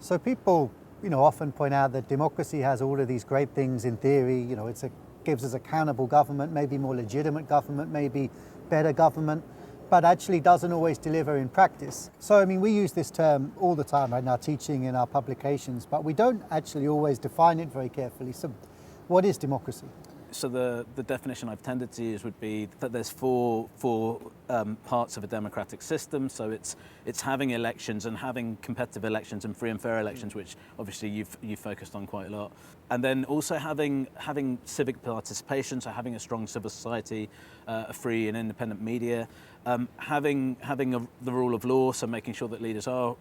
So people, often point out that democracy has all of these great things in theory. Gives us accountable government, maybe more legitimate government, maybe better government, but actually doesn't always deliver in practice. So, we use this term all the time in our teaching, in our publications, but we don't actually always define it very carefully. So what is democracy? So the definition I've tended to use would be that there's four parts of a democratic system. So it's having elections and having competitive elections and free and fair elections, which obviously you've focused on quite a lot. And then also having civic participation, so having a strong civil society, a free and independent media, having the rule of law, so making sure that leaders are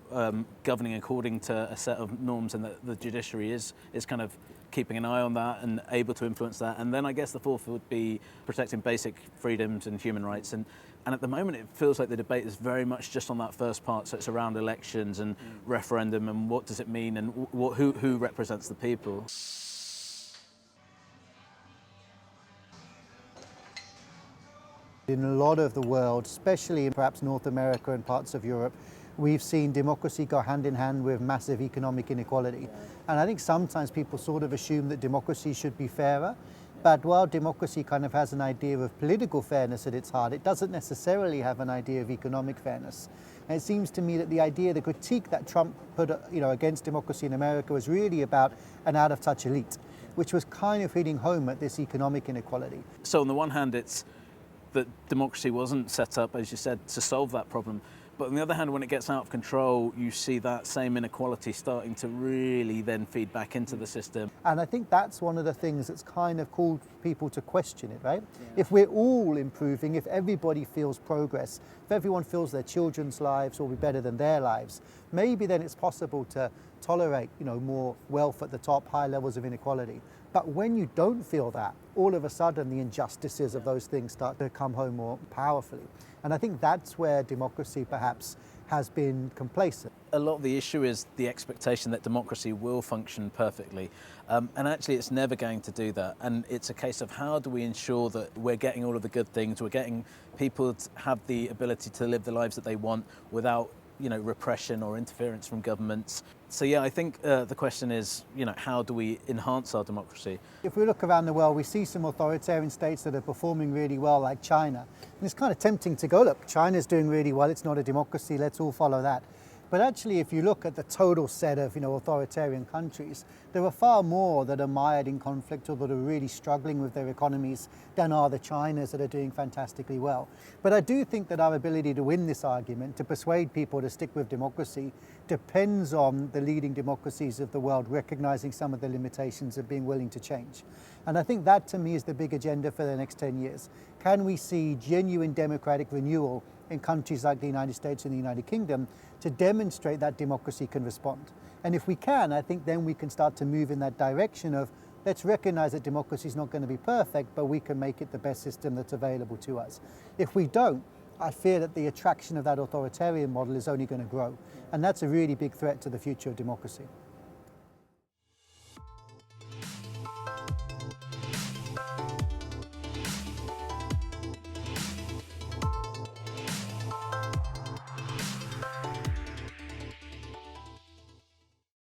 governing according to a set of norms, and that the judiciary is kind of keeping an eye on that and able to influence that. And then I guess the fourth would be protecting basic freedoms and human rights. And at the moment it feels like the debate is very much just on that first part, so it's around elections and referendum and what does it mean and who represents the people. In a lot of the world, especially in perhaps North America and parts of Europe, we've seen democracy go hand in hand with massive economic inequality. And I think sometimes people sort of assume that democracy should be fairer, but while democracy kind of has an idea of political fairness at its heart, it doesn't necessarily have an idea of economic fairness. And it seems to me that the idea, the critique that Trump put against democracy in America was really about an out-of-touch elite, which was kind of hitting home at this economic inequality. So on the one hand, it's that democracy wasn't set up, as you said, to solve that problem. But on the other hand, when it gets out of control, you see that same inequality starting to really then feed back into the system. And I think that's one of the things that's kind of called people to question it, right? Yeah. If we're all improving, if everybody feels progress, if everyone feels their children's lives will be better than their lives, maybe then it's possible to tolerate, more wealth at the top, high levels of inequality. But when you don't feel that, all of a sudden the injustices of those things start to come home more powerfully. And I think that's where democracy perhaps has been complacent. A lot of the issue is the expectation that democracy will function perfectly. And actually it's never going to do that. And it's a case of how do we ensure that we're getting all of the good things, we're getting people to have the ability to live the lives that they want without repression or interference from governments. So yeah, I think the question is, how do we enhance our democracy? If we look around the world, we see some authoritarian states that are performing really well, like China. And it's kind of tempting to go, look, China's doing really well, it's not a democracy, let's all follow that. But actually, if you look at the total set of authoritarian countries, there are far more that are mired in conflict or that are really struggling with their economies than are the Chinas that are doing fantastically well. But I do think that our ability to win this argument, to persuade people to stick with democracy, depends on the leading democracies of the world recognizing some of the limitations of being willing to change. And I think that, to me, is the big agenda for the next 10 years. Can we see genuine democratic renewal in countries like the United States and the United Kingdom to demonstrate that democracy can respond? And if we can, I think then we can start to move in that direction of let's recognize that democracy is not going to be perfect, but we can make it the best system that's available to us. If we don't, I fear that the attraction of that authoritarian model is only going to grow. And that's a really big threat to the future of democracy.